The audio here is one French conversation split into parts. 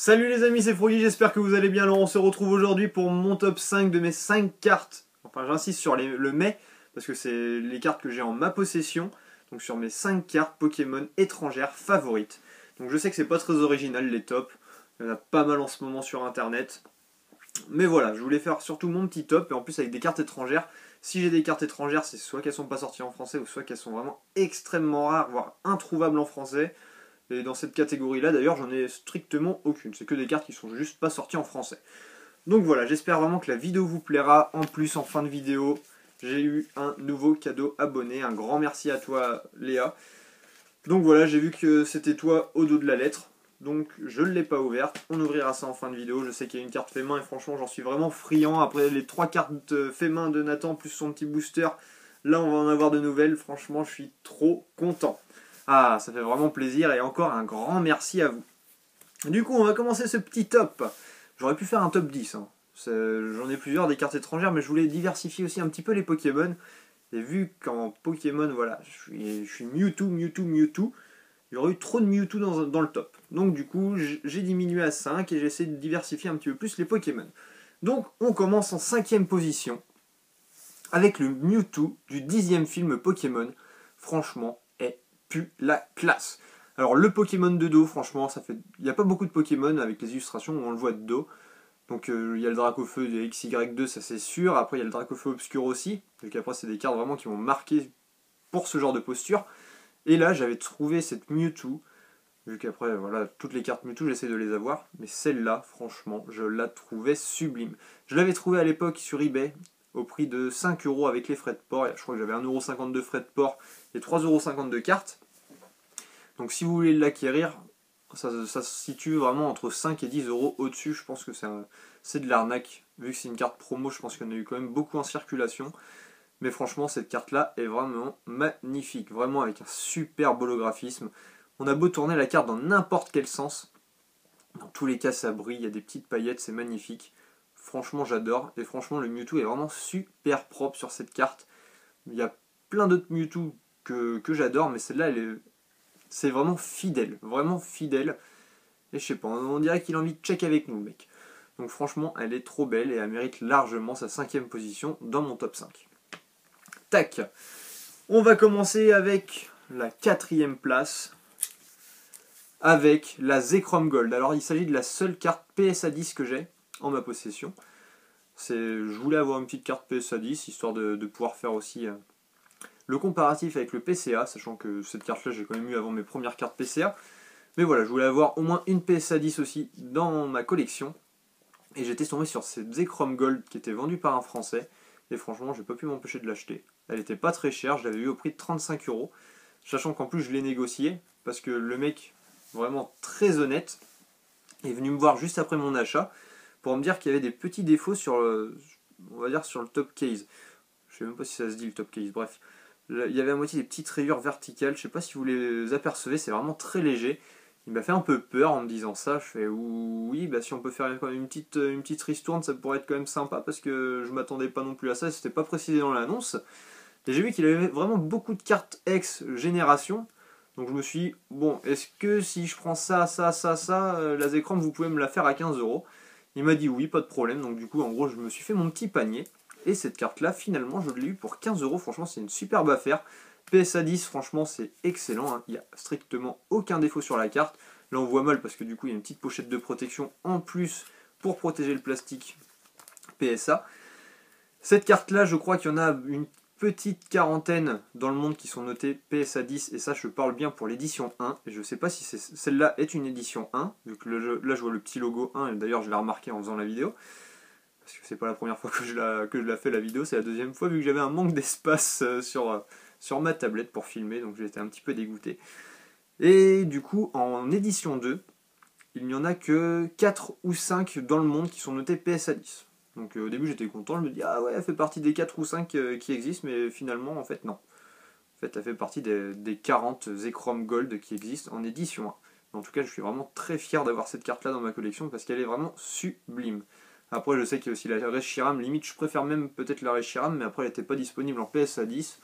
Salut les amis, c'est Froggy, j'espère que vous allez bien. Alors on se retrouve aujourd'hui pour mon top 5 de mes 5 cartes. Enfin j'insiste sur le mais, parce que c'est les cartes que j'ai en ma possession. Donc sur mes 5 cartes Pokémon étrangères favorites. Donc je sais que c'est pas très original les tops. Il y en a pas mal en ce moment sur internet. Mais voilà, je voulais faire surtout mon petit top, et en plus avec des cartes étrangères. Si j'ai des cartes étrangères, c'est soit qu'elles sont pas sorties en français, ou soit qu'elles sont vraiment extrêmement rares, voire introuvables en français. Et dans cette catégorie-là, d'ailleurs, j'en ai strictement aucune. C'est que des cartes qui sont juste pas sorties en français. Donc voilà, j'espère vraiment que la vidéo vous plaira. En plus, en fin de vidéo, j'ai eu un nouveau cadeau abonné. Un grand merci à toi, Léa. Donc voilà, j'ai vu que c'était toi au dos de la lettre. Donc je ne l'ai pas ouverte. On ouvrira ça en fin de vidéo. Je sais qu'il y a une carte fait main et franchement, j'en suis vraiment friand. Après les 3 cartes fait main de Nathan plus son petit booster, là on va en avoir de nouvelles. Franchement, je suis trop content. Ah, ça fait vraiment plaisir et encore un grand merci à vous. Du coup, on va commencer ce petit top. J'aurais pu faire un top 10. Hein. J'en ai plusieurs des cartes étrangères, mais je voulais diversifier aussi un petit peu les Pokémon. Et vu qu'en Pokémon, voilà, je suis Mewtwo. Il y aurait eu trop de Mewtwo dans le top. Donc du coup, j'ai diminué à 5 et j'essaie de diversifier un petit peu plus les Pokémon. Donc on commence en 5ème position avec le Mewtwo du 10e film Pokémon. Franchement, pue la classe. Alors le Pokémon de dos, franchement, il n'y a pas beaucoup de Pokémon avec les illustrations où on le voit de dos. Donc il y a le Dracofeu de XY2, ça c'est sûr. Après il y a le Dracofeu Obscur aussi. Donc après c'est des cartes vraiment qui m'ont marqué pour ce genre de posture. Et là j'avais trouvé cette Mewtwo. Vu qu'après voilà, toutes les cartes Mewtwo j'essaie de les avoir. Mais celle-là, franchement, je la trouvais sublime. Je l'avais trouvée à l'époque sur eBay au prix de 5€ avec les frais de port. Je crois que j'avais 1,50€ de frais de port et 3,50€ de cartes. Donc si vous voulez l'acquérir, ça se situe vraiment entre 5 et 10€ au-dessus. Je pense que c'est de l'arnaque. Vu que c'est une carte promo, je pense qu'il y en a eu quand même beaucoup en circulation. Mais franchement, cette carte-là est vraiment magnifique. Vraiment avec un super holographisme. On a beau tourner la carte dans n'importe quel sens. Dans tous les cas, ça brille. Il y a des petites paillettes, c'est magnifique. Franchement, j'adore. Et franchement, le Mewtwo est vraiment super propre sur cette carte. Il y a plein d'autres Mewtwo que j'adore, mais celle-là, c'est vraiment fidèle. Vraiment fidèle. Et je sais pas, on dirait qu'il a envie de check avec nous, le mec. Donc franchement, elle est trop belle et elle mérite largement sa 5ème position dans mon top 5. Tac. On va commencer avec la 4ème place. Avec la Zekrom Gold. Alors il s'agit de la seule carte PSA 10 que j'ai en ma possession. Je voulais avoir une petite carte PSA 10 histoire de pouvoir faire aussi le comparatif avec le PCA, sachant que cette carte là j'ai quand même eu avant mes premières cartes PCA. Mais voilà, je voulais avoir au moins une PSA 10 aussi dans ma collection. Et j'étais tombé sur cette Zekrom Gold qui était vendue par un Français. Et franchement, j'ai pas pu m'empêcher de l'acheter. Elle était pas très chère, je l'avais eu au prix de 35€. Sachant qu'en plus je l'ai négocié, parce que le mec, vraiment très honnête, est venu me voir juste après mon achat pour me dire qu'il y avait des petits défauts sur on va dire sur le top case. Je sais même pas si ça se dit le top case, bref. Il y avait à moitié des petites rayures verticales, je sais pas si vous les apercevez, c'est vraiment très léger. Il m'a fait un peu peur en me disant ça, je fais oui, bah si on peut faire une petite ristourne, ça pourrait être quand même sympa, parce que je m'attendais pas non plus à ça, c'était pas précisé dans l'annonce. Et j'ai vu qu'il avait vraiment beaucoup de cartes ex-génération, donc je me suis dit, bon, est-ce que si je prends ça, la Zekrom, vous pouvez me la faire à 15€. Il m'a dit oui, pas de problème, donc du coup, en gros, je me suis fait mon petit panier. Et cette carte-là, finalement, je l'ai eu pour 15€. Franchement, c'est une superbe affaire. PSA 10, franchement, c'est excellent. Hein. Il n'y a strictement aucun défaut sur la carte. Là, on voit mal parce que du coup, il y a une petite pochette de protection en plus pour protéger le plastique PSA. Cette carte-là, je crois qu'il y en a une petite quarantaine dans le monde qui sont notées PSA 10. Et ça, je parle bien pour l'édition 1. Et je ne sais pas si celle-là est une édition 1. Vu que là, je vois le petit logo 1. Et d'ailleurs, je l'ai remarqué en faisant la vidéo. Parce que c'est pas la première fois que je la fais la vidéo, c'est la deuxième fois vu que j'avais un manque d'espace sur ma tablette pour filmer, donc j'étais un petit peu dégoûté. Et du coup, en édition 2, il n'y en a que 4 ou 5 dans le monde qui sont notés PSA 10. Donc au début j'étais content, je me dis ah ouais, elle fait partie des 4 ou 5 qui existent, mais finalement en fait non. En fait elle fait partie des 40 Zekrom Gold qui existent en édition 1. En tout cas je suis vraiment très fier d'avoir cette carte là dans ma collection parce qu'elle est vraiment sublime. Après, je sais qu'il y a aussi la Reshiram. Limite, je préfère même peut-être la Reshiram, mais après, elle n'était pas disponible en PSA 10.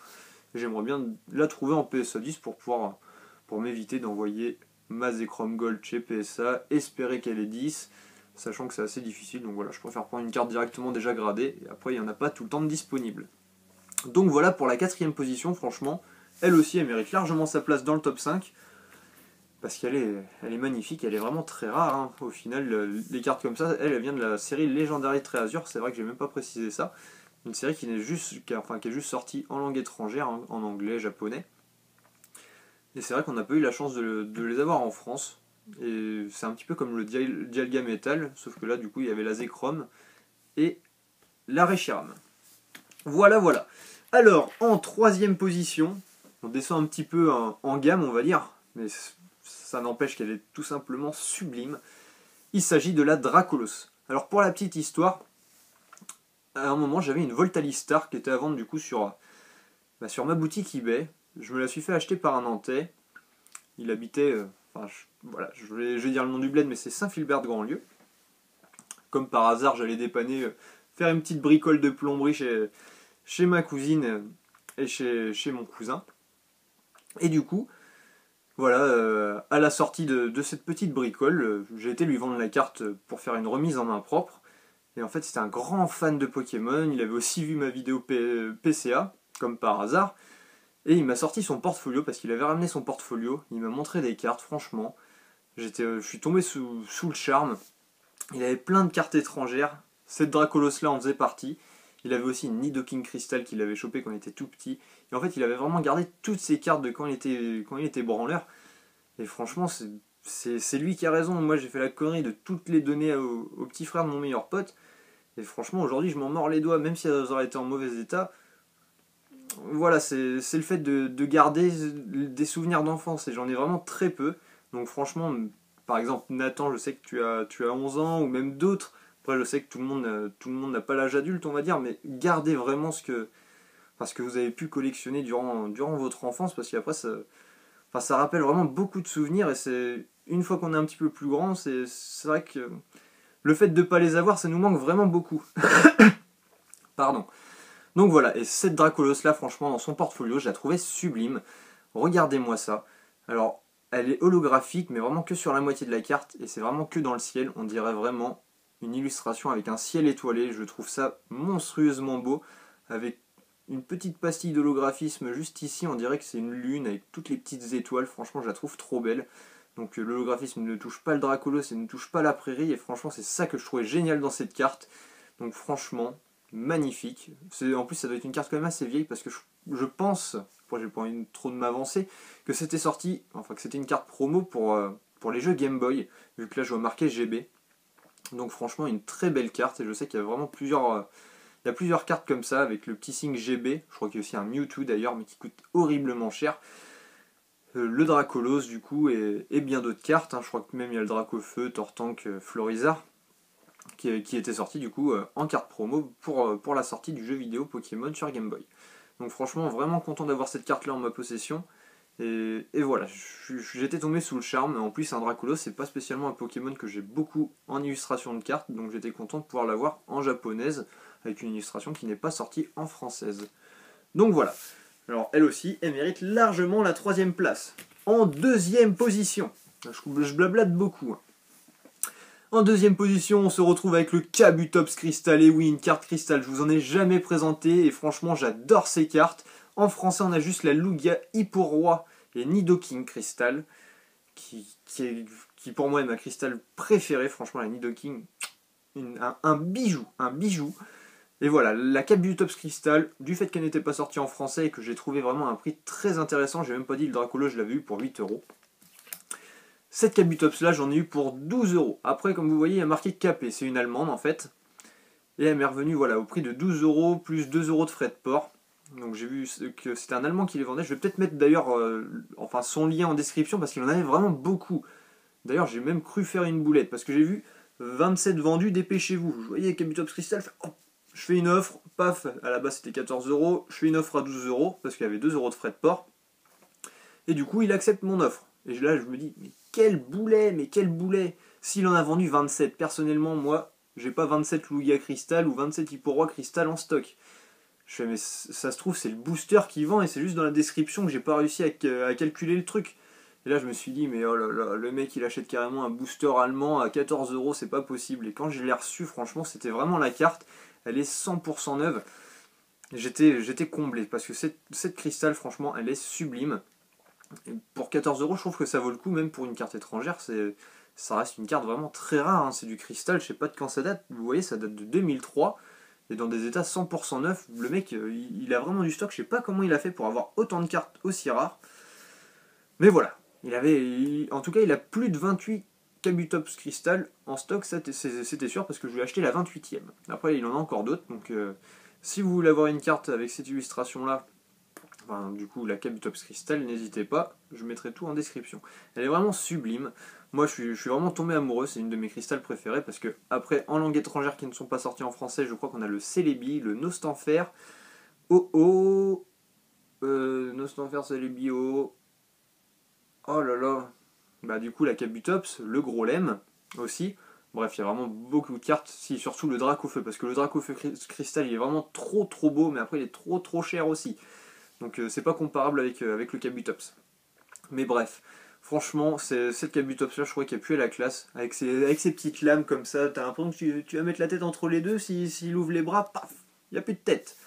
J'aimerais bien la trouver en PSA 10 pour m'éviter d'envoyer ma Zekrom Gold chez PSA, espérer qu'elle est 10, sachant que c'est assez difficile, donc voilà, je préfère prendre une carte directement déjà gradée, et après il n'y en a pas tout le temps de disponible. Donc voilà pour la 4ème position, franchement, elle aussi elle mérite largement sa place dans le top 5, parce qu'elle est magnifique, elle est vraiment très rare, hein. Au final, les cartes comme ça, elle vient de la série Legendary Treasure, c'est vrai que j'ai même pas précisé ça, une série qui est juste sortie en langue étrangère, hein, en anglais, japonais, et c'est vrai qu'on n'a pas eu la chance de les avoir en France, et c'est un petit peu comme le Dialga Metal, sauf que là du coup il y avait la Zekrom et la Reshiram. Voilà, voilà. Alors, en 3ème position, on descend un petit peu en gamme, on va dire, mais ça n'empêche qu'elle est tout simplement sublime. Il s'agit de la Dracolos. Alors, pour la petite histoire, à un moment, j'avais une Voltalistar qui était à vendre du coup sur ma boutique eBay. Je me la suis fait acheter par un Nantais. Il habitait, voilà, je vais dire le nom du bled, mais c'est Saint-Philbert-de-Grandlieu. Comme par hasard, j'allais dépanner, faire une petite bricole de plomberie chez ma cousine et chez mon cousin. Et du coup, voilà, à la sortie de cette petite bricole, j'ai été lui vendre la carte pour faire une remise en main propre. Et en fait, c'était un grand fan de Pokémon. Il avait aussi vu ma vidéo PCA, comme par hasard. Et il m'a sorti son portfolio, parce qu'il avait ramené son portfolio. Il m'a montré des cartes, franchement. Je suis tombé sous le charme. Il avait plein de cartes étrangères. Cette Dracolos-là en faisait partie. Il avait aussi une Nidoking Crystal qu'il avait chopé quand il était tout petit. Et en fait, il avait vraiment gardé toutes ses cartes de quand il était branleur. Et franchement, c'est lui qui a raison. Moi, j'ai fait la connerie de toutes les donner au petit frère de mon meilleur pote. Et franchement, aujourd'hui, je m'en mords les doigts, même si elles auraient été en mauvais état. Voilà, c'est le fait de garder des souvenirs d'enfance. Et j'en ai vraiment très peu. Donc franchement, par exemple, Nathan, je sais que tu as 11 ans, ou même d'autres. Après, je sais que tout le monde n'a pas l'âge adulte, on va dire, mais gardez vraiment ce que vous avez pu collectionner durant votre enfance, parce qu'après, ça rappelle vraiment beaucoup de souvenirs, et c'est une fois qu'on est un petit peu plus grand, c'est vrai que le fait de ne pas les avoir, ça nous manque vraiment beaucoup. Pardon. Donc voilà, et cette Dracolos-là, franchement, dans son portfolio, je la trouvais sublime. Regardez-moi ça. Alors, elle est holographique, mais vraiment que sur la moitié de la carte, et c'est vraiment que dans le ciel. On dirait vraiment une illustration avec un ciel étoilé. Je trouve ça monstrueusement beau, avec une petite pastille d'holographisme juste ici. On dirait que c'est une lune avec toutes les petites étoiles. Franchement, je la trouve trop belle. Donc l'holographisme ne touche pas le Dracolos et ne touche pas la prairie, et franchement, c'est ça que je trouvais génial dans cette carte. Donc franchement, magnifique. En plus, ça doit être une carte quand même assez vieille, parce que je pense, j'ai pas envie trop de m'avancer, que c'était sorti, enfin que c'était une carte promo pour les jeux Game Boy, vu que là je vois marqué GB. Donc franchement, une très belle carte, et je sais qu'il y a vraiment plusieurs cartes comme ça, avec le petit signe GB. Je crois qu'il y a aussi un Mewtwo d'ailleurs, mais qui coûte horriblement cher. Le Dracolos du coup, et bien d'autres cartes, hein. Je crois que même il y a le Dracofeu, Tortank, Florizard, qui était sorti du coup en carte promo pour la sortie du jeu vidéo Pokémon sur Game Boy. Donc franchement, vraiment content d'avoir cette carte là en ma possession. Et voilà, j'étais tombé sous le charme. En plus, un Dracolos, c'est pas spécialement un Pokémon que j'ai beaucoup en illustration de cartes, donc j'étais content de pouvoir l'avoir en japonaise, avec une illustration qui n'est pas sortie en française. Donc voilà. Alors elle aussi, elle mérite largement la 3ème place. En 2ème position, je blablate beaucoup, hein. En 2ème position, on se retrouve avec le Kabutops Crystal. Et oui, une carte cristal, je vous en ai jamais présenté, et franchement, j'adore ces cartes. En français, on a juste la Lugia Hipporoi et Nidoking Crystal, qui pour moi est ma cristal préférée. Franchement, la Nidoking, un bijou, un bijou. Et voilà, la Kabutops Crystal, du fait qu'elle n'était pas sortie en français et que j'ai trouvé vraiment un prix très intéressant, j'ai même pas dit le Dracolos, je l'avais eu pour 8€. Cette Kabutops là, j'en ai eu pour 12€. Après, comme vous voyez, il y a marqué KP, c'est une allemande en fait. Et elle m'est revenue voilà, au prix de 12€ plus 2€ de frais de port. Donc j'ai vu que c'était un allemand qui les vendait. Je vais peut-être mettre d'ailleurs son lien en description, parce qu'il en avait vraiment beaucoup. D'ailleurs, j'ai même cru faire une boulette, parce que j'ai vu 27 vendus, dépêchez-vous. Je voyais Kabutops Crystal, je fais une offre, paf, à la base c'était 14€, je fais une offre à 12€, parce qu'il y avait 2€ de frais de port. Et du coup, il accepte mon offre. Et là, je me dis, mais quel boulet. S'il en a vendu 27, personnellement, moi, j'ai pas 27 Lugia Crystal ou 27 Hipporoi Crystal en stock. Je fais, mais ça se trouve, c'est le booster qui vend, et c'est juste dans la description que j'ai pas réussi à calculer le truc. Et là je me suis dit, mais oh là là, le mec il achète carrément un booster allemand à 14 €, c'est pas possible. Et quand je l'ai reçu, franchement c'était vraiment la carte, elle est 100% neuve. J'étais comblé parce que cette cristal, franchement, elle est sublime. Et pour 14 €, je trouve que ça vaut le coup, même pour une carte étrangère. Ça reste une carte vraiment très rare, hein. C'est du cristal, je sais pas de quand ça date. Vous voyez, ça date de 2003. Et dans des états 100% neufs, le mec, il a vraiment du stock. Je sais pas comment il a fait pour avoir autant de cartes aussi rares. Mais voilà, en tout cas, il a plus de 28 Kabutops Crystal en stock, c'était sûr, parce que je lui ai acheté la 28e. Après, il en a encore d'autres, donc si vous voulez avoir une carte avec cette illustration-là, enfin, du coup, la Kabutops Crystal, n'hésitez pas, je mettrai tout en description. Elle est vraiment sublime. Moi, je suis vraiment tombé amoureux, c'est une de mes cristals préférées, parce que après, en langue étrangère qui ne sont pas sortis en français, je crois qu'on a le Celebi, le Nostanfer, Nostanfer, Celebi, oh là là. Bah du coup la Kabutops, le gros lemme aussi. Bref, il y a vraiment beaucoup de cartes. Si, surtout le Dracofeu, parce que le Dracofeu Cristal il est vraiment trop beau, mais après il est trop cher aussi. Donc c'est pas comparable avec le Kabutops. Mais bref, franchement, cette Kabutops là, je crois qu'elle pue à la classe. Avec ses petites lames comme ça, t'as l'impression que tu vas mettre la tête entre les deux, s'il ouvre les bras, paf, il n'y a plus de tête.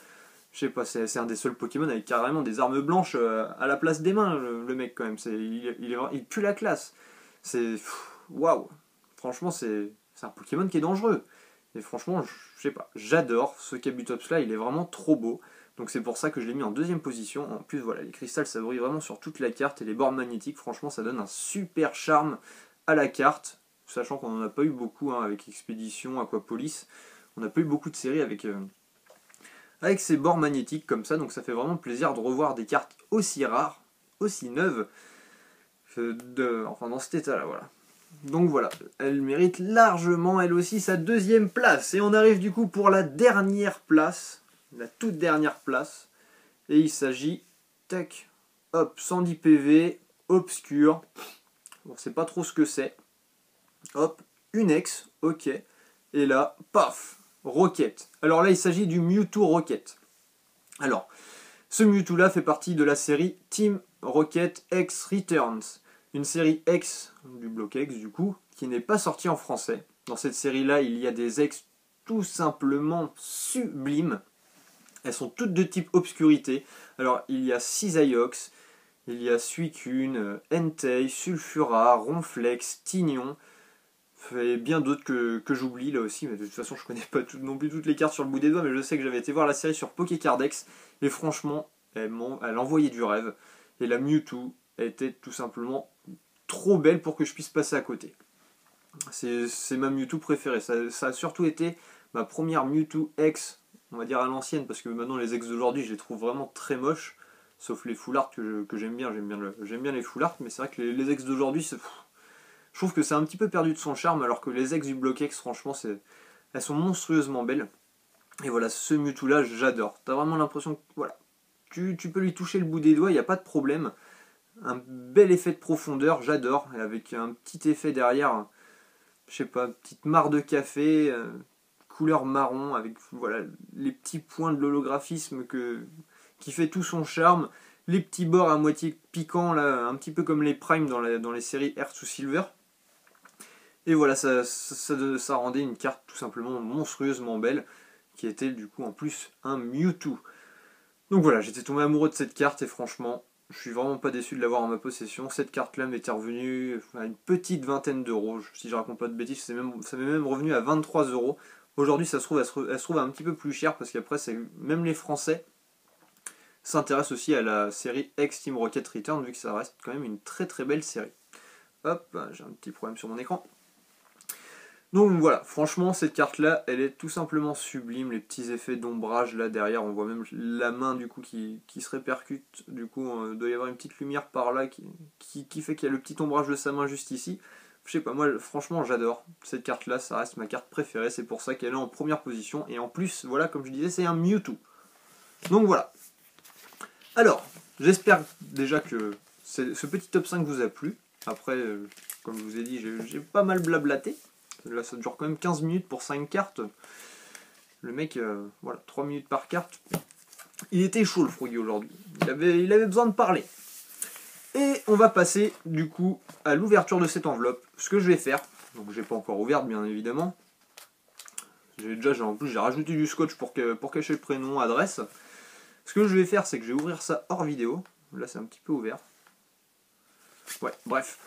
Je sais pas, c'est un des seuls Pokémon avec carrément des armes blanches à la place des mains, le mec quand même. Il pue la classe. C'est. Waouh! Franchement, c'est un Pokémon qui est dangereux. Et franchement, je sais pas, j'adore ce Kabutops là, il est vraiment trop beau. Donc c'est pour ça que je l'ai mis en deuxième position. En plus, voilà, les cristals ça brille vraiment sur toute la carte et les bords magnétiques, franchement, ça donne un super charme à la carte. Sachant qu'on n'en a pas eu beaucoup hein, avec Expédition, Aquapolis. On n'a pas eu beaucoup de séries avec ces bords magnétiques comme ça, donc ça fait vraiment plaisir de revoir des cartes aussi rares, aussi neuves, enfin dans cet état là, voilà. Donc voilà, elle mérite largement elle aussi sa deuxième place. Et on arrive du coup pour la dernière place, la toute dernière place, et il s'agit, tac, hop, 110 PV, obscur, on sait pas trop ce que c'est, hop, une ex, ok, et là, paf, Rocket. Alors là, il s'agit du Mewtwo Rocket. Alors, ce Mewtwo là fait partie de la série Team Rocket X Returns. Une série X, du bloc X du coup, qui n'est pas sortie en français. Dans cette série là, il y a des X tout simplement sublimes. Elles sont toutes de type obscurité. Alors, il y a Cisaiox, il y a Suicune, Entei, Sulfura, Ronflex, Tignon, et bien d'autres que j'oublie là aussi, mais de toute façon je connais pas non plus toutes les cartes sur le bout des doigts, mais je sais que j'avais été voir la série sur Pokécardex, et franchement, elle envoyait du rêve, et la Mewtwo était tout simplement trop belle pour que je puisse passer à côté. C'est ma Mewtwo préférée, ça a surtout été ma première Mewtwo X, on va dire à l'ancienne, parce que maintenant les X d'aujourd'hui je les trouve vraiment très moches, sauf les full art que j'aime bien, j'aime bien les full art, mais c'est vrai que les X d'aujourd'hui c'est... Je trouve que c'est un petit peu perdu de son charme, alors que les ex du bloc X, franchement, elles sont monstrueusement belles. Et voilà, ce Mewtwo là, j'adore. T'as vraiment l'impression que, voilà, tu peux lui toucher le bout des doigts, il n'y a pas de problème. Un bel effet de profondeur, j'adore. Et avec un petit effet derrière, je sais pas, petite mare de café, couleur marron, avec voilà, les petits points de l'holographisme qui fait tout son charme. Les petits bords à moitié piquants, là, un petit peu comme les primes dans les séries Earth ou Silver. Et voilà, ça rendait une carte tout simplement monstrueusement belle, qui était du coup en plus un Mewtwo. Donc voilà, j'étais tombé amoureux de cette carte et franchement, je suis vraiment pas déçu de l'avoir en ma possession. Cette carte-là m'était revenue à une petite vingtaine d'euros. Si je raconte pas de bêtises, ça m'est même revenu à 23 €. Aujourd'hui, ça se trouve, elle se trouve un petit peu plus cher parce qu'après, même les Français s'intéressent aussi à la série X Team Rocket Return, vu que ça reste quand même une très belle série. Hop, j'ai un petit problème sur mon écran. Donc voilà, franchement cette carte là, elle est tout simplement sublime, les petits effets d'ombrage là derrière, on voit même la main du coup qui se répercute, du coup il doit y avoir une petite lumière par là qui fait qu'il y a le petit ombrage de sa main juste ici. Je sais pas, moi franchement j'adore cette carte là, ça reste ma carte préférée, c'est pour ça qu'elle est en première position, et en plus voilà comme je disais c'est un Mewtwo. Donc voilà. Alors, j'espère déjà que ce petit top 5 vous a plu. Après, comme je vous ai dit, j'ai pas mal blablaté. Là, ça dure quand même 15 minutes pour 5 cartes. Le mec, voilà, 3 minutes par carte. Il était chaud le Froggy aujourd'hui. Il avait besoin de parler. Et on va passer du coup à l'ouverture de cette enveloppe. Ce que je vais faire, donc j'ai pas encore ouverte bien évidemment. En plus j'ai rajouté du scotch pour cacher le prénom, adresse. Ce que je vais faire, c'est que je vais ouvrir ça hors vidéo. Là c'est un petit peu ouvert. Ouais, bref.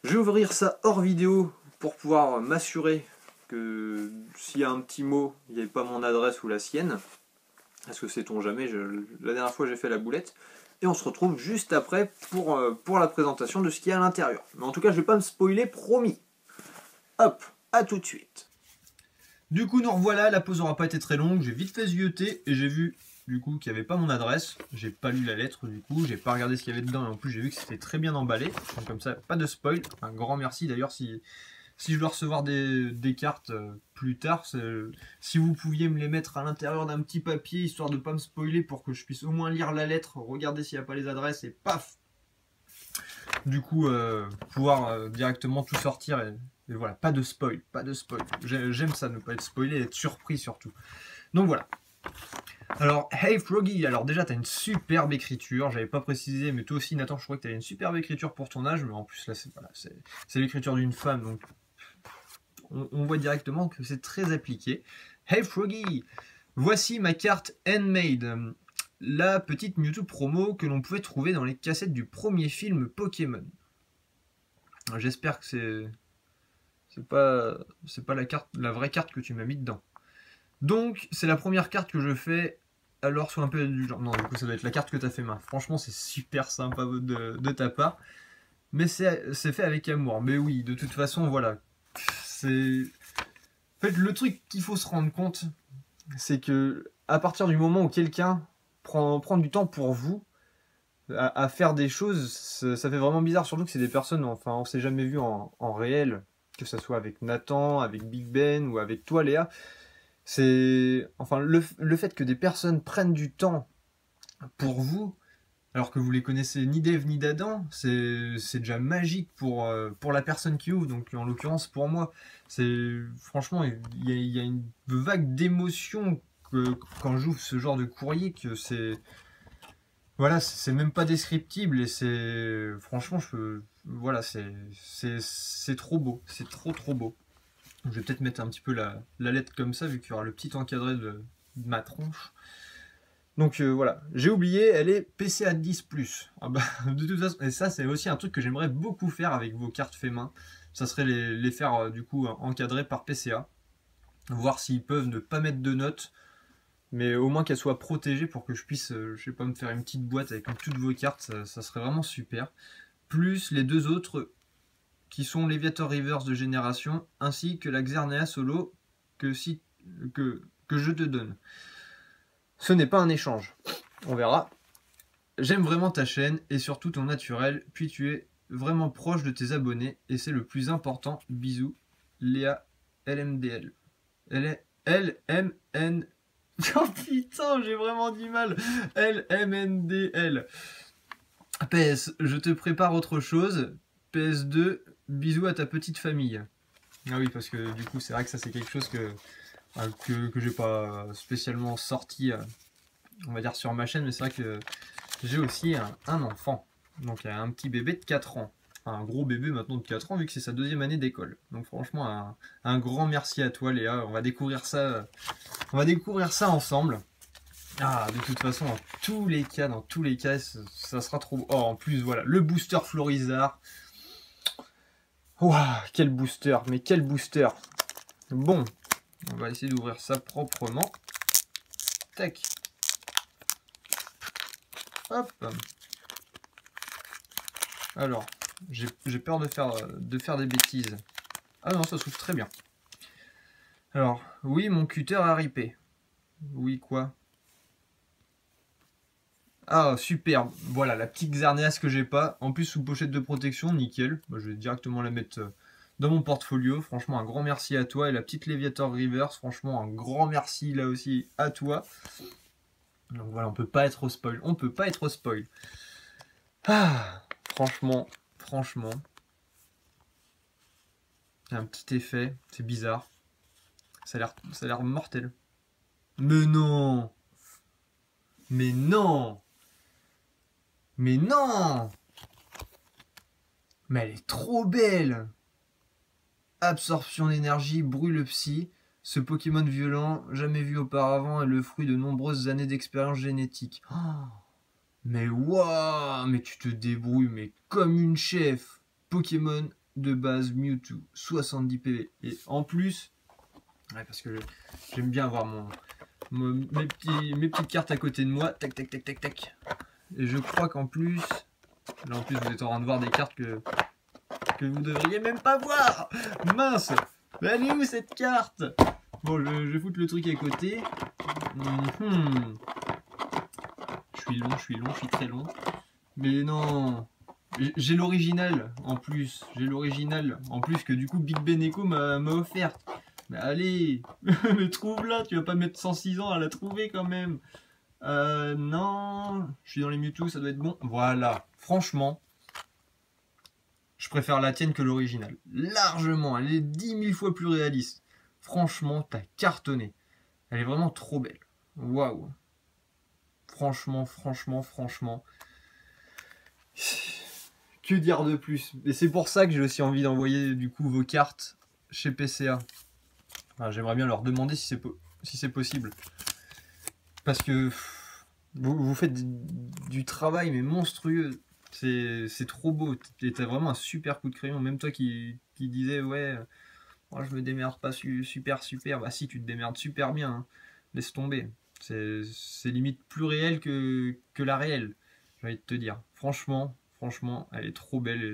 Je vais ouvrir ça hors vidéo pour pouvoir m'assurer que s'il y a un petit mot, il n'y ait pas mon adresse ou la sienne. Parce que sait-on jamais, la dernière fois j'ai fait la boulette. Et on se retrouve juste après pour la présentation de ce qu'il y a à l'intérieur. Mais en tout cas, je ne vais pas me spoiler, promis. Hop, à tout de suite. Du coup, nous revoilà, la pause n'aura pas été très longue. J'ai vite fait zioter et j'ai vu du coup qu'il n'y avait pas mon adresse. J'ai pas lu la lettre du coup, j'ai pas regardé ce qu'il y avait dedans et en plus j'ai vu que c'était très bien emballé. Donc comme ça, pas de spoil. Un grand merci d'ailleurs si je dois recevoir des cartes plus tard, si vous pouviez me les mettre à l'intérieur d'un petit papier, histoire de ne pas me spoiler, pour que je puisse au moins lire la lettre, regarder s'il n'y a pas les adresses, et paf. Du coup, pouvoir directement tout sortir, et voilà, pas de spoil, pas de spoil. J'aime ça, ne pas être spoilé, être surpris surtout. Donc voilà. Alors, Hey Froggy, alors déjà t'as une superbe écriture, j'avais pas précisé, mais toi aussi Nathan, je crois que t'avais une superbe écriture pour ton âge, mais en plus là c'est l'écriture d'une femme, donc on voit directement que c'est très appliqué. Hey Froggy, voici ma carte handmade, la petite Mewtwo promo que l'on pouvait trouver dans les cassettes du premier film Pokémon. J'espère que c'est pas la vraie carte que tu m'as mis dedans. Donc c'est la première carte que je fais. Alors sois un peu indulgent. Non, du coup ça doit être la carte que tu as fait main. Franchement c'est super sympa de ta part. Mais c'est fait avec amour. Mais oui, de toute façon, voilà. En fait, le truc qu'il faut se rendre compte, c'est que à partir du moment où quelqu'un prend du temps pour vous, à faire des choses, ça fait vraiment bizarre. Surtout que c'est des personnes, enfin on s'est jamais vu en réel, que ce soit avec Nathan, avec Big Ben ou avec toi Léa. Enfin le fait que des personnes prennent du temps pour vous, alors que vous les connaissez ni d'Ève ni d'Adam, c'est déjà magique pour la personne qui ouvre, donc en l'occurrence pour moi. Franchement, il y a une vague d'émotion quand j'ouvre ce genre de courrier, que voilà, c'est même pas descriptible, et franchement, voilà, c'est trop beau, c'est trop beau. Je vais peut-être mettre un petit peu la lettre comme ça, vu qu'il y aura le petit encadré de ma tronche. Donc voilà, j'ai oublié, elle est PCA 10+. Ah bah, de toute façon, et ça c'est aussi un truc que j'aimerais beaucoup faire avec vos cartes fait main. Ça serait les faire du coup encadrer par PCA. Voir s'ils peuvent ne pas mettre de notes, mais au moins qu'elles soient protégées pour que je puisse, je sais pas, me faire une petite boîte avec toutes vos cartes, ça serait vraiment super. Plus les deux autres qui sont l'Eviator Reverse de génération, ainsi que la Xerneas Solo que je te donne. Ce n'est pas un échange, on verra. J'aime vraiment ta chaîne et surtout ton naturel, puis tu es vraiment proche de tes abonnés et c'est le plus important. Bisous, Léa LMDL. LMN. Oh putain, j'ai vraiment du mal. LMNDL. PS, je te prépare autre chose. PS2, bisous à ta petite famille. Ah oui, parce que du coup, c'est vrai que ça, c'est quelque chose que j'ai pas spécialement sorti, on va dire, sur ma chaîne, mais c'est vrai que j'ai aussi un enfant. Donc, il y a un petit bébé de 4 ans. Un gros bébé maintenant de 4 ans, vu que c'est sa 2e année d'école. Donc, franchement, un grand merci à toi, Léa. On va découvrir ça ensemble. Ah, de toute façon, dans tous les cas, ça sera trop beau. Oh, en plus, voilà, le booster Florizard. Waouh, quel booster, mais quel booster. Bon, on va essayer d'ouvrir ça proprement. Tac. Hop. Alors, j'ai peur de faire des bêtises. Ah non, ça s'ouvre très bien. Alors, oui, mon cutter a ripé. Oui, quoi? Ah, super. Voilà, la petite Xerneas que j'ai pas. En plus, sous pochette de protection, nickel. Bah, je vais directement la mettre dans mon portfolio. Franchement, un grand merci à toi. Et la petite Leviator Reverse, franchement, un grand merci là aussi à toi. Donc voilà, on peut pas être au spoil. On peut pas être au spoil. Ah, franchement. Il y a un petit effet, c'est bizarre. Ça a l'air mortel. Mais non! Mais non! Mais non! Mais elle est trop belle! Absorption d'énergie, brûle psy. Ce Pokémon violent, jamais vu auparavant, est le fruit de nombreuses années d'expérience génétique. Oh, mais waouh! Mais tu te débrouilles, mais comme une chef! Pokémon de base Mewtwo, 70 PV. Et en plus, ouais, parce que j'aime bien avoir mes petites cartes à côté de moi. Tac, tac, tac, tac, tac. Et je crois qu'en plus, là en plus vous êtes en train de voir des cartes que vous devriez même pas voir. Mince! Mais elle est où cette carte? Bon, je vais foutre le truc à côté. Je suis long, je suis très long. Mais non! J'ai l'original en plus. J'ai l'original en plus que du coup Big Ben Echo m'a offert. Mais allez! Mais trouve-la! Tu vas pas mettre 106 ans à la trouver quand même. Non. Je suis dans les Mewtwo, ça doit être bon. Voilà. Franchement, je préfère la tienne que l'original. Largement. Elle est 10 000 fois plus réaliste. Franchement, t'as cartonné. Elle est vraiment trop belle. Waouh. Franchement. Que dire de plus? Et c'est pour ça que j'ai aussi envie d'envoyer du coup vos cartes chez PCA. Enfin, j'aimerais bien leur demander si c'est possible. Parce que vous faites du travail mais monstrueux. C'est trop beau. T'as vraiment un super coup de crayon. Même toi qui disais ouais, moi je me démerde pas super. Bah si, tu te démerdes super bien. Hein. Laisse tomber. C'est limite plus réel que la réelle. J'ai envie de te dire. Franchement, elle est trop belle. Et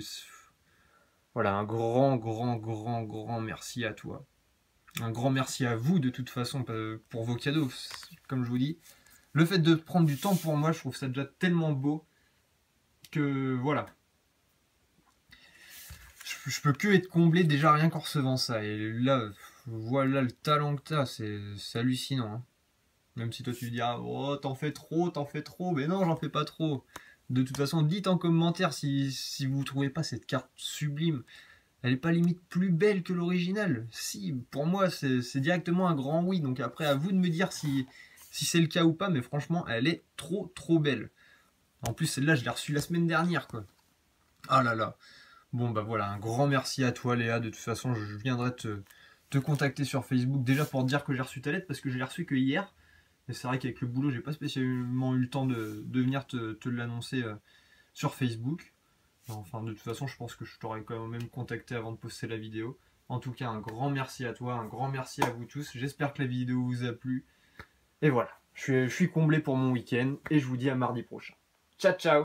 voilà, un grand merci à toi. Un grand merci à vous de toute façon pour vos cadeaux. Comme je vous dis, le fait de prendre du temps pour moi, je trouve ça déjà tellement beau que voilà. Je peux que être comblé déjà rien qu'en recevant ça. Et là, voilà le talent que t'as, c'est hallucinant. Hein. Même si toi tu diras, oh t'en fais trop, mais non, j'en fais pas trop. De toute façon, dites en commentaire si vous trouvez pas cette carte sublime. Elle est pas limite plus belle que l'original. Si, pour moi, c'est directement un grand oui. Donc après, à vous de me dire si c'est le cas ou pas. Mais franchement, elle est trop belle. En plus, celle-là, je l'ai reçue la semaine dernière, quoi. Ah là là. Bon, bah voilà, un grand merci à toi, Léa. De toute façon, je viendrai te contacter sur Facebook. Déjà pour te dire que j'ai reçu ta lettre, parce que je l'ai reçue que hier. Et c'est vrai qu'avec le boulot, j'ai pas spécialement eu le temps de venir te l'annoncer sur Facebook. Enfin, de toute façon, je pense que je t'aurais quand même contacté avant de poster la vidéo. En tout cas, un grand merci à toi, un grand merci à vous tous. J'espère que la vidéo vous a plu. Et voilà, je suis comblé pour mon week-end et je vous dis à mardi prochain. Ciao, ciao!